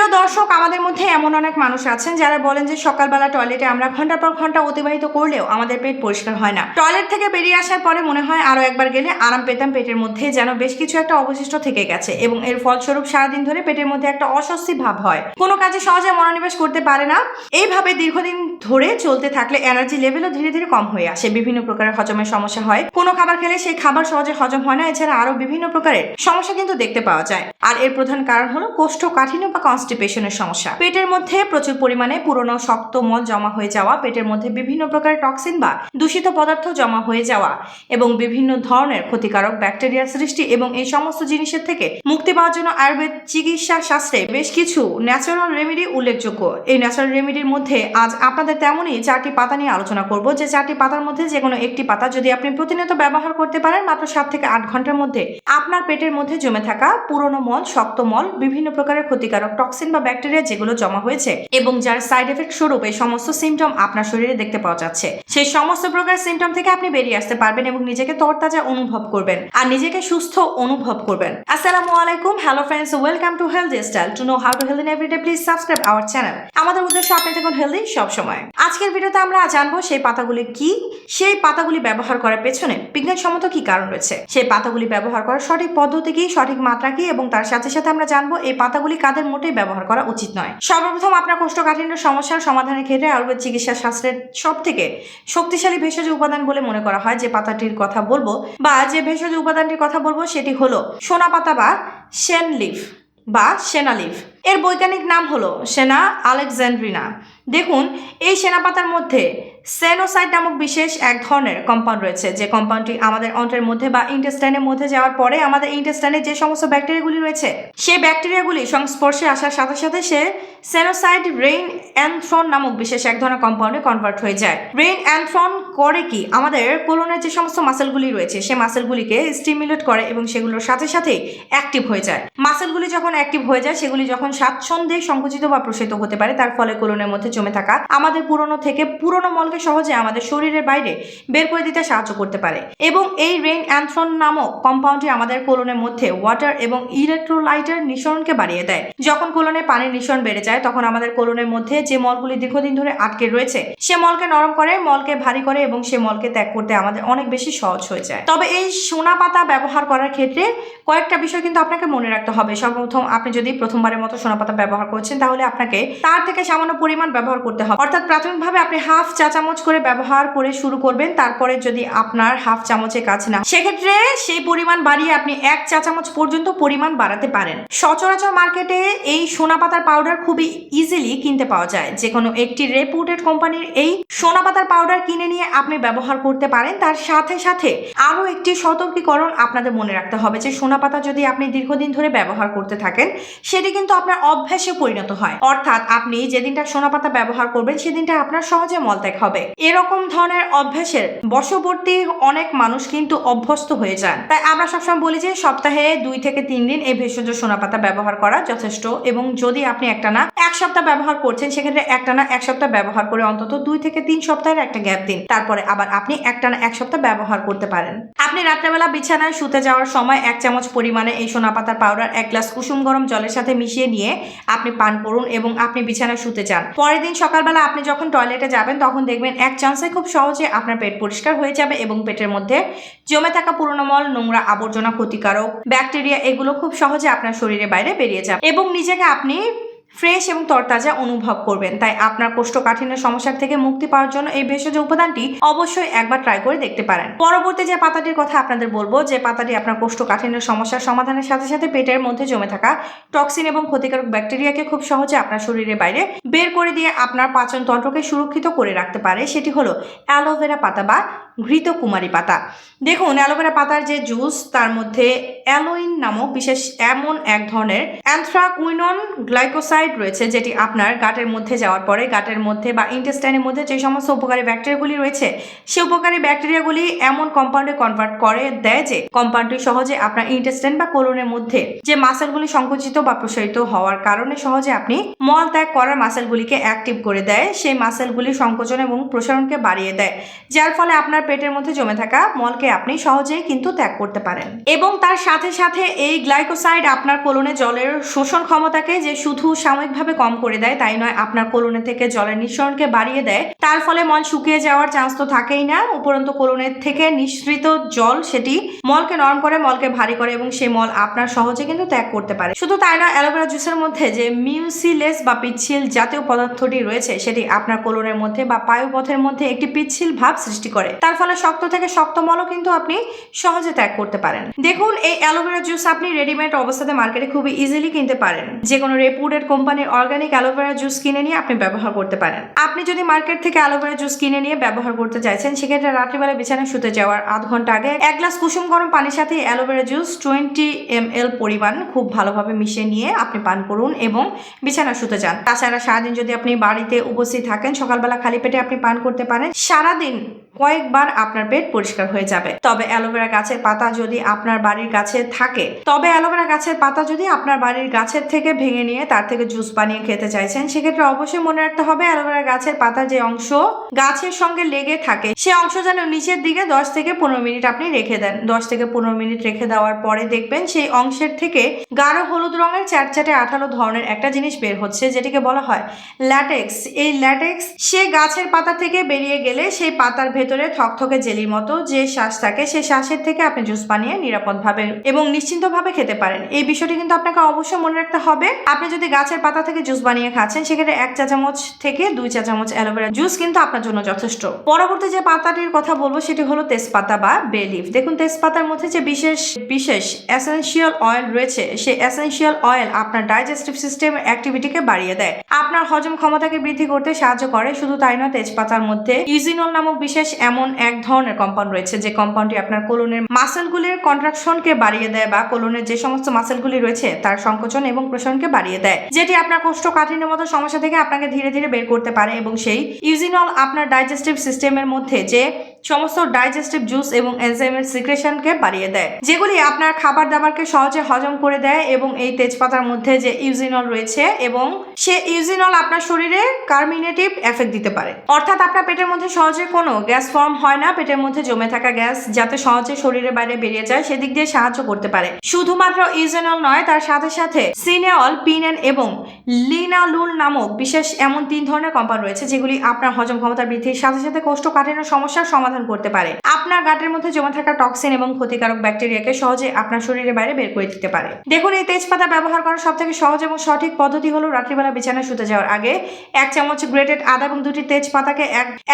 প্রিয় দর্শক, আমাদের মধ্যে এমন অনেক মানুষ আছেন যারা বলেন যে সকালবেলা টয়লেটে আমরা ঘন্টার পর ঘন্টা অতিবাহিত করলেও আমাদের পেট পরিষ্কার হয় না। টয়লেট থেকে বেরিয়ে আসার পরে মনে হয় আরো একবার গেলে আরাম পেতাম, পেটের মধ্যে যেন বেশ কিছু একটা অবশিষ্ট থেকে গেছে এবং এর ফলস্বরূপ সারাদিন ধরে পেটের মধ্যে একটা অস্বস্তি ভাব হয়, কোনো কাজে সহজে মনোনিবেশ করতে পারে না। এইভাবে দীর্ঘদিন ধরে চলতে থাকলে এনার্জি লেভেলও ধীরে ধীরে কম হয়ে আসে, বিভিন্ন প্রকারের হজমের সমস্যা হয়, কোনো খাবার খেলে সেই খাবার সহজে হজম হয় না, এছাড়া আরো বিভিন্ন প্রকারের সমস্যা কিন্তু দেখতে পাওয়া যায়। আর এর প্রধান কারণ হলো কোষ্ঠকাঠিন্য বা কনস্টিপেশনের সমস্যা। পেটের মধ্যে প্রচুর পরিমাণে পুরনো শক্ত মল জমা হয়ে যাওয়া, পেটের মধ্যে বিভিন্ন প্রকারের টক্সিন বা দূষিত পদার্থ জমা হয়ে যাওয়া এবং বিভিন্ন ধরনের ক্ষতিকারক ব্যাকটেরিয়ার সৃষ্টি, এবং এই সমস্ত জিনিসের থেকে মুক্তি পাওয়ার জন্য আয়ুর্বেদ চিকিৎসা শাস্ত্রে বেশ কিছু ন্যাচারাল রেমেডি উল্লেখযোগ্য। এই ন্যাচারাল রেমেডির মধ্যে আজ আপনাদের তেমনই 4টি পাতা নিয়ে আলোচনা করব, যে 4টি পাতার মধ্যে যে কোনো একটি পাতা যদি আপনি প্রতিনিয়ত ব্যবহার করতে পারেন, মাত্র 7 থেকে 8 ঘন্টার মধ্যে আপনার পেটের মধ্যে জমে থাকা পুরনো মল, শক্ত মল, বিভিন্ন প্রকারের ক্ষতিকারক টক্সিন বা ব্যাকটেরিয়া যেগুলো জমা হয়েছে এবং যার সাইড এফেক্ট স্বরূপ এই সমস্ত সিমটম আপনার শরীরে দেখতে পাওয়া যাচ্ছে, সেই সমস্ত প্রকার সিমটম থেকে আপনি বেরিয়ে আসতে পারবেন এবং নিজেকে তরতাজা অনুভব করবেন আর নিজেকে সুস্থ অনুভব করবেন। আসসালামু আলাইকুম, hello friends, welcome to healthy style. To know how to health in everyday, please subscribe our channel. আমাদের উদ্দেশ্য আপনি থাকুন হেলথি সব সময়। আজকের ভিডিওতে আমরা জানবো সেই পাতাগুলি কি, সেই পাতাগুলি ব্যবহার করার পেছনে বিজ্ঞানসম্মত কি কারণ রয়েছে, সেই পাতাগুলি ব্যবহার করার সঠিক পদ্ধতি কি, সঠিক মাত্রা কি, এবং তার সাথে সাথে আমরা জানবো এই পাতাগুলি কাদের মোটেই ব্যবহার করা উচিত নয়। সর্বপ্রথম, আপনার কোষ্ঠকাঠিন্য সমস্যার সমাধানের ক্ষেত্রে আয়ুর্বেদ চিকিৎসা শাস্ত্রের সব থেকে শক্তিশালী ভেষজ উপাদান বলে মনে করা হয় যে পাতাটির কথা বলবো বা যে ভেষজ উপাদানটির কথা বলবো সেটি হলো সোনা পাতা বা সেন লিফ বা সেনা লিফ। এর বৈজ্ঞানিক নাম হলো সেনা আলেকজান্ড্রিনা। দেখুন, এই সেনা পাতার মধ্যে সেনোসাইড নামক বিশেষ এক ধরনের কম্পাউন্ড রয়েছে, যে কম্পাউন্ডটি আমাদের অন্ত্রের মধ্যে বা ইন্টেস্টাইনের মধ্যে যাওয়ার পরে আমাদের ইন্টেস্টাইনে যে সমস্ত ব্যাকটেরিয়াগুলি রয়েছে সেই ব্যাকটেরিয়াগুলি সংস্পর্শে আসার সাথে সাথে সে সেনোসাইড রেইন অ্যানথ্রন নামক বিশেষ এক ধরনের কম্পাউন্ডে কনভার্ট হয়ে যায়। রেইন অ্যানথ্রন করে কি, আমাদের কোলনের যে সমস্ত মাসেলগুলি রয়েছে সেই মাসেলগুলিকে স্টিমুলেট করে এবং সেগুলোর সাথে সাথে অ্যাক্টিভ হয়ে যায়। মাসেলগুলি যখন অ্যাক্টিভ হয়ে যায়, সেগুলি যখন স্বাচ্ছন্দ্যে সংকুচিত বা প্রসারিত হতে পারে, তার ফলে কোলনের মধ্যে জমে থাকা আমাদের পুরনো মলকে সহজে আমাদের শরীরের বাইরে বের করে দিতে সাহায্য করতে পারে। এবং এই রেইন অ্যানথ্রন নামক কম্পাউন্ডটি আমাদের কোলনের মধ্যে ওয়াটার এবং ইলেকট্রোলাইটের নিঃসরণকে বাড়িয়ে দেয়। যখন কোলনে পানির নিঃসরণ বেড়ে যায়, তখন আমাদের কোলনের মধ্যে যে মলগুলি দীর্ঘদিন ধরে আটকে রয়েছে সে মলকে নরম করে, মলকে ভারী করে এবং সে মলকে ত্যাগ করতে আমাদের অনেক বেশি সহজ হয়ে যায়। তবে এই সোনা পাতা ব্যবহার করার ক্ষেত্রে কয়েকটা বিষয় কিন্তু আপনাকে মনে রাখতে হবে। সর্বপ্রথম, আপনি যদি প্রথমবারের মতো সোনা পাতা ব্যবহার করছেন, তাহলে আপনাকে তার থেকে সামান্য পরিমাণ ব্যবহার করতে হবে। অর্থাৎ প্রাথমিকভাবে আপনি হাফ চা চামচ করে ব্যবহার করে শুরু করবেন। তারপরে যদি আপনার হাফ চামচের কাছে না, সেক্ষেত্রে সেই পরিমাণ বাড়িয়ে আপনি 1 চা চামচ পর্যন্ত পরিমাণ বাড়াতে পারেন। সচরাচর মার্কেটে এই সোনা পাতার পাউডার খুবই ইজিলি কিনতে পাওয়া যায়। যে কোনো একটি রেপুটেড কোম্পানির এই সোনা পাতার পাউডার কিনে নিয়ে আপনি ব্যবহার করতে পারেন। তার সাথে সাথে আরো একটি সতর্কীকরণ আপনাদের মনে রাখতে হবে, যে সোনা পাতা যদি আপনি দীর্ঘদিন ধরে ব্যবহার করতে থাকেন, সেটি কিন্তু আপনার অভ্যাসে পরিণত হয়। অর্থাৎ আপনি যেদিনটা সোনা পাতা ব্যবহার করবেন সেদিনটা আপনার সহজে মলত্যাগ হবে। এরকম ধরনের অভ্যাসের বশবর্তী অনেক মানুষ কিন্তু অভ্যস্ত হয়ে যান। তাই আমরা সবসময় বলি যে সপ্তাহে 2 থেকে 3 দিন এই ভেষজ সোনা পাতা ব্যবহার করা যথেষ্ট। এবং যদি আপনি একটানা 1 সপ্তাহ ব্যবহার করছেন, সেক্ষেত্রে একটানা 1 সপ্তাহ ব্যবহার করে অন্তত 2 থেকে 3 সপ্তাহের একটা গ্যাপ দিন। তারপরে আবার আপনি একটানা 1 সপ্তাহ ব্যবহার করতে পারেন। আপনি রাত্রেবেলা বিছানায় শুতে যাওয়ার সময় 1 চামচ পরিমাণে এই সোনা পাতার পাউডার 1 গ্লাস কুসুম গরম জলের সাথে মিশিয়ে নিয়ে আপনি পান করুন এবং আপনি বিছানায় শুতে যান। পরের দিন সকালবেলা আপনি যখন টয়লেটে যাবেন, তখন দেখবেন 1 চান্সে খুব সহজে আপনার পেট পরিষ্কার হয়ে যাবে এবং পেটের মধ্যে জমে থাকা পুরনো মল, নোংরা আবর্জনা, ক্ষতিকারক ব্যাকটেরিয়া এগুলো খুব সহজে আপনার শরীরের বাইরে বেরিয়ে যাবে এবং নিজেকে আপনি ফ্রেশ এবং তরতাজা অনুভব করবেন। তাই আপনার কোষ্ঠকাঠিন্যের সমস্যার থেকে মুক্তি পাওয়ার জন্য এই ভেষজ উপাদানটি অবশ্যই একবার ট্রাই করে দেখতে পারেন। পরবর্তী যে পাতাটির কথা আপনাদের বলবো, যে পাতাটি আপনার কোষ্ঠকাঠিন্যের সমস্যার সমাধানের সাথে সাথে পেটের মধ্যে জমে থাকা টক্সিন এবং ক্ষতিকারক ব্যাকটেরিয়াকে খুব সহজে আপনার শরীরের বাইরে বের করে দিয়ে আপনার পাচন তন্ত্রকে সুরক্ষিত করে রাখতে পারে, সেটি হলো অ্যালোভেরা পাতা বা ঘৃতকুমারী পাতা। দেখুন, অ্যালোভেরা পাতার যে জুস, তার মধ্যে অ্যালোইন নামক বিশেষ এমন এক ধরনের অ্যান্থ্রাকুইনন গ্লাইকোসাইড রয়েছে, যেটি আপনার গাটের মধ্যে যাওয়ার পরে গাটের মধ্যে বা ইন্টেস্টাইনের মধ্যে যে সমস্ত উপকারী ব্যাকটেরিয়াগুলি রয়েছে সেই উপকারী ব্যাকটেরিয়াগুলি এমন কম্পাউন্ডে কনভার্ট করে দেয় যে কম্পাউন্ডটি সহজে আপনার ইন্টেস্টাইন বা কোলনের মধ্যে যে মাসেলগুলি সংকুচিত বা প্রসারিত হওয়ার কারণে সহজে আপনি মল ত্যাগ করার মাসেলগুলিকে অ্যাক্টিভ করে দেয়। সেই মাসেলগুলি সংকোচন এবং প্রসারণকে বাড়িয়ে দেয়, যার ফলে আপনার আপনার পেটের মধ্যে জমে থাকা মলকে আপনি সহজেই কিন্তু ত্যাগ করতে পারেন। এবং তার সাথে সাথে এই গ্লাইকোসাইড আপনার কোলনে জলের শোষণ ক্ষমতাকে যে শুধু সাময়িকভাবে কম করে দেয় তাই নয়, আপনার কোলনে থেকে জলের নিঃসরণকে বাড়িয়ে দেয়। তার ফলে মল শুকিয়ে যাওয়ার চান্স তো থাকেই না, উপরন্তু কোলনের থেকে নিঃসৃত জল সেটি মলকে নরম করে, মলকে ভারী করে এবং সেই মল আপনার সহজে কিন্তু ত্যাগ করতে পারে। শুধু তাই না, অ্যালোভেরা জুসের মধ্যে যে মিউসিলেস বা পিচ্ছিল জাতীয় পদার্থটি রয়েছে সেটি আপনার কোলনের মধ্যে বা পায়ুপথের মধ্যে একটি পিচ্ছিল ভাব সৃষ্টি করে। তার ফলে শক্ত থেকে শক্ত মলও কিন্তু আপনি সহজে ত্যাগ করতে পারেন। দেখুন, এই অ্যালোভেরা জুস আপনি রেডিমেড অবস্থাতে মার্কেটে খুবই ইজিলি কিনতে পারেন। যে কোনো রেপুটেড কোম্পানির অর্গানিক অ্যালোভেরা জুস কিনে নিয়ে আপনি ব্যবহার করতে পারেন। আপনি যদি মার্কেট থেকে অ্যালোভেরা জুস কিনে নিয়ে ব্যবহার করতে চাইছেন, সেক্ষেত্রে রাত্রিবেলা বিছানায় শুতে যাওয়ার আধ ঘন্টা আগে 1 গ্লাস কুসুম গরম পানির সাথে অ্যালোভেরা জুস 20 ml পরিমাণ খুব ভালোভাবে মিশিয়ে নিয়ে আপনি পান করুন এবং বিছানা শুতে যান। তাছাড়া সারাদিন যদি আপনি বাড়িতে উপস্থিত থাকেন, সকালবেলা খালি পেটে আপনি পান করতে পারেন। সারাদিন কয়েকবার আপনার পেট পরিষ্কার হয়ে যাবে। তবে অ্যালোভেরা গাছের পাতা যদি আপনার বাড়ির গাছে থাকে, থেকে ভেঙে নিয়ে তার থেকে জুস বানিয়ে খেতে চাইছেন, সেক্ষেত্রে অবশ্যই মনে রাখতে হবে অ্যালোভেরা গাছের পাতার যে অংশ গাছের সঙ্গে লেগে থাকে সে অংশ যেন নিচের দিকে 10 থেকে 15 মিনিট আপনি রেখে দেন। 10 থেকে 15 মিনিট রেখে দেওয়ার পরে দেখবেন সেই অংশের থেকে গাঢ় হলুদ রঙের চ্যাটচ্যাটে আঠালো ধরনের একটা জিনিস বের হচ্ছে, যেটিকে বলা হয় ল্যাটেক্স। এই ল্যাটেক্স সে গাছের পাতা থেকে বেরিয়ে গেলে সেই পাতার ভেতরে থকথকে জেলির মতো যে শ্বাস থাকে, সেই শ্বাসের থেকে আপনি জুস বানিয়ে নিরাপদভাবে এবং নিশ্চিন্তভাবে খেতে পারেন। এই বিষয়টি কিন্তু আপনাকে অবশ্যই মনে রাখতে হবে। আপনি যদি গাছের পাতা থেকে জুস বানিয়ে খাচ্ছেন, সেক্ষেত্রে 1 চা চামচ থেকে 2 চা চামচ অ্যালোভেরা জুস কিন্তু আপনার জন্য যথেষ্ট। পরবর্তী যে পাতাটির কথা বলবো সেটি হলো তেজপাতা বা বে লিফ। দেখুন, তেজপাতার মধ্যে যে বিশেষ এসেনশিয়াল অয়েল রয়েছে, সেই এসেনশিয়াল অয়েল আপনার ডাইজেস্টিভ সিস্টেমের অ্যাক্টিভিটিকে বাড়িয়ে দেয়, আপনার হজম ক্ষমতাকে বৃদ্ধি করতে সাহায্য করে। শুধু তাই নয়, তেজপাতার মধ্যে ইউজিনল নামক বিশেষ এমন এক ধরনের কম্পাউন্ড রয়েছে যে কম্পাউন্ডটি আপনার কোলনের মাসেলগুলির কন্ট্রাকশনকে বাড়িয়ে দেয় বা কোলনের যে সমস্ত মাসেলগুলি রয়েছে তার সংকোচন এবং প্রসারণকে বাড়িয়ে দেয়, যেটি আপনার কোষ্ঠকাঠিন্যের মতো সমস্যা থেকে আপনাকে ধীরে ধীরে বের করতে পারে। এবং সেই ইউজিনল আপনার ডাইজেস্টিভ সিস্টেমের মধ্যে যে সমস্ত ডাইজেস্টিভ জুস এবং এনজাইমের সিক্রেশনকে বাড়িয়ে দেয়, যেগুলি আপনার খাবার দাবারকে সহজে হজম করে দেয়। এবং এই তেজপাতার মধ্যে যে ইউজিনল রয়েছে এবং সে ইউজিনল আপনার শরীরে কার্মিনেটিভ এফেক্ট দিতে পারে, অর্থাৎ আপনার পেটের মধ্যে সহজে কোনো গ্যাস ফর্ম হয় না। পেটের মধ্যে জমে থাকা গ্যাস যাতে সহজে শরীরের বাইরে বেরিয়ে যায় সেদিক দিয়ে সাহায্য করতে পারে। শুধুমাত্র ইউজিনল নয়, তার সাথে সাথে সিনেঅল, পিনেন এবং লিনালুল নামক বিশেষ এমন 3 ধরনের কম্পাউন্ড রয়েছে যেগুলি আপনার হজম ক্ষমতা বৃদ্ধির সাথে সাথে কোষ্ঠকাঠিন্য সমস্যার সমাধান করতে পারে। আপনার গাটের মধ্যে জমে থাকা টক্সিন এবং ক্ষতিকারক ব্যাকটেরিয়াকে সহজে আপনার শরীরের বাইরে বের করে দিতে পারে। দেখুন, এই তেজপাতা ব্যবহার করার সবথেকে সহজ এবং সঠিক পদ্ধতি হলো রাত্রিবেলা বিছানায় শুতে যাওয়ার আগে 1 চামচ গ্রেটেড আদা এবং 2টি তেজপাতাকে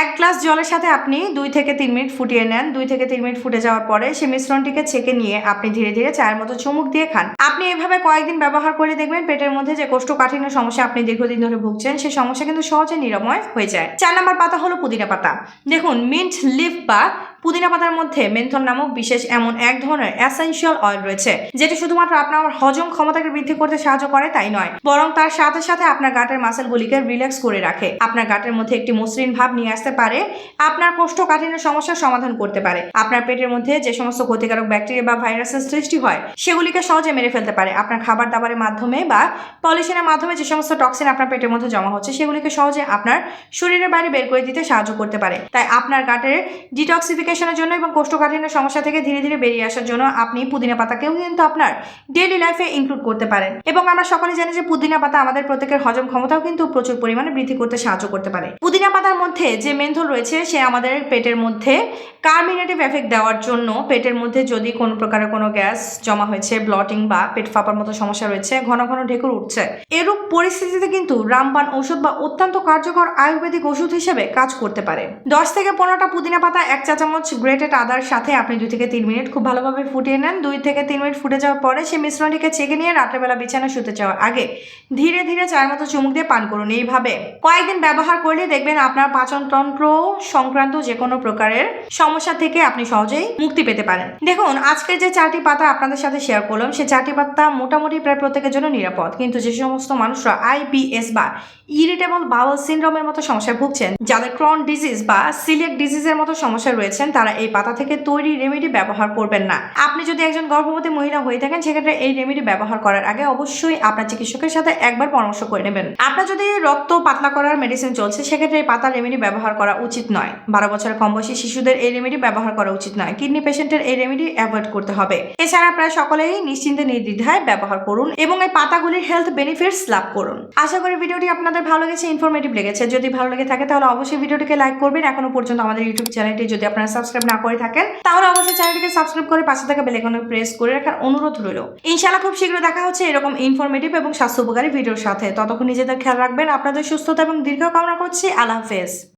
এক গ্লাস জলের সাথে আপনি 2 থেকে 3 মিনিট ফুটিয়ে নেন। 2 থেকে 3 মিনিট ফুটে যাওয়ার পরে সেই মিশ্রণটিকে ছেঁকে নিয়ে আপনি ধীরে ধীরে চায়ের মতো চুমুক দিয়ে খান। আপনি এভাবে কয়েকদিন ব্যবহার করে দেখবেন পেটের মধ্যে যে কোষ্ঠকাঠিন্য সমস্যা আপনি দীর্ঘদিন ধরে ভুগছেন সেই সমস্যা কিন্তু সহজে নিরাময় হয়ে যায়। 4 নম্বর পাতা হলো পুদিনা পাতা। দেখুন, মিন্ট লিফ বা পুদিনা পাতার মধ্যে মেন্থল নামক বিশেষ এমন এক ধরনের এসেনশিয়াল অয়েল রয়েছে যেটি শুধুমাত্র আপনার হজম ক্ষমতাকে বৃদ্ধি করতে সাহায্য করে তাই নয়, বরং তার সাথে সাথে আপনার গাটের মাসেলগুলিকে রিল্যাক্স করে রাখে, আপনার গাটের মধ্যে একটি মসৃণ ভাব নিয়ে আসতে পারে, আপনার কোষ্ঠকাঠিন্য সমস্যার সমাধান করতে পারে, আপনার পেটের মধ্যে যে সমস্ত ক্ষতিকারক ব্যাকটেরিয়া বা ভাইরাসের সৃষ্টি হয় সেগুলিকে সহজে মেরে ফেলতে পারে, আপনার খাবার দাবারের মাধ্যমে বা পলিউশনের মাধ্যমে যে সমস্ত টক্সিন আপনার পেটের মধ্যে জমা হচ্ছে সেগুলিকে সহজে আপনার শরীরের বাইরে বের করে দিতে সাহায্য করতে পারে। তাই আপনার গাটের ডিটক্সিফিকেশনের জন্য এবং কোষ্ঠকাঠিন্য সমস্যা থেকে ধীরে ধীরে বেরিয়ে আসার জন্য আপনি পুদিনা পাতাকেও কিন্তু আপনার ডেইলি লাইফে ইনক্লুড করতে পারেন। এবং আমরা সকলে জানি যে পুদিনা পাতা আমাদের প্রত্যেকের হজম ক্ষমতাও কিন্তু প্রচুর পরিমাণে বৃদ্ধি করতে সাহায্য করতে পারে। পুদিনা পাতার মধ্যে যে মেন্থল রয়েছে সে আমাদের পেটের মধ্যে কার্মিনেটিভ এফেক্ট দেওয়ার জন্য, পেটের মধ্যে যদি কোনো প্রকারের কোনো গ্যাস জমা হয়েছে, ব্লটিং বা পেট ফাঁপার মতো সমস্যা রয়েছে, ঘন ঘন ঢেকুর উঠছে, এরূপ পরিস্থিতিতে কিন্তু রামবান ওষুধ বা অত্যন্ত কার্যকর আয়ুর্বেদিক ওষুধ হিসেবে কাজ করতে পারে। 10 থেকে 15টা পুদিনা পাতা 1 চা চামচ গ্রেটেড আদার সাথে আপনি 2 থেকে 3 মিনিট খুব ভালোভাবে ফুটিয়ে নেন। 2 থেকে 3 মিনিট ফুটে যাওয়ার পরে সেই মিশ্রণটিকে ছেঁকে নিয়ে রাত্রেবেলা বিছানা শুতে যাওয়ার আগে ধীরে ধীরে চায়ের মতো চুমুক দিয়ে পান করুন। এইভাবে কয়েকদিন ব্যবহার করলে দেখবেন আপনার পাচনতন্ত্র সংক্রান্ত যে কোনো প্রকারের সমস্যা থেকে আপনি সহজেই মুক্তি পেতে পারেন। দেখুন, আজকে যে 4টি পাতা আপনাদের সাথে শেয়ার করলাম সে 4টি পাতা মোটামুটি প্রায় প্রত্যেকের জন্য নিরাপদ, কিন্তু যে সমস্ত মানুষরা IBS বা ইরিটেবল বাউল সিনড্রোমের মতো সমস্যায় ভুগছেন, যাদের ক্রন ডিজিজ বা সিলিয়াক ডিজিজের মতো সমস্যা রয়েছেন, তারা এই পাতা থেকে তৈরি রেমেডি ব্যবহার করবেন না। আপনি যদি একজন গর্ভবতী মহিলা হয়ে থাকেন সেক্ষেত্রে এই রেমেডি ব্যবহার করার আগে অবশ্যই আপনার চিকিৎসকের সাথে একবার পরামর্শ করে নেবেন। আপনার যদি রক্ত পাতলা করার মেডিসিন চলছে সেক্ষেত্রে এই পাতা রেমেডি ব্যবহার করা উচিত নয়। 12 বছরের কম বয়সী শিশুদের এই রেমেডি ব্যবহার করা উচিত নয়। কিডনি পেশেন্টের এই রেমেডি অ্যাভয়েড করতে হবে। এছাড়া প্রায় সকলেই নিশ্চিন্তে নির্দ্বিধায় ব্যবহার করুন এবং এই পাতাগুলির হেলথ বেনিফিটস লাভ করুন। আশা করি ভিডিওটি আপনাদের ভালো লেগেছে, ইনফরমেটিভ লেগেছে। যদি ভালো লেগে থাকে তাহলে অবশ্যই ভিডিওটিকে লাইক করবেন। এখনো পর্যন্ত আমাদের ইউটিউব চ্যানেলটি যদি আপনারা সাবস্ক্রাইব না করে থাকেন তাহলে অবশ্যই চ্যানেলটিকে সাবস্ক্রাইব করে পাশে থাকা বেল আইকনে প্রেস করে রাখার অনুরোধ রইল। ইনশাআল্লাহ খুব শীঘ্র দেখা হচ্ছে এরকম ইনফরমেটিভ এবং স্বাস্থ্য উপকারী ভিডিওর সাথে। ততক্ষণ নিজেদের খেয়াল রাখবেন। আপনাদের সুস্থতা এবং দীর্ঘ কামনা করছি। আল্লাহ হাফেজ।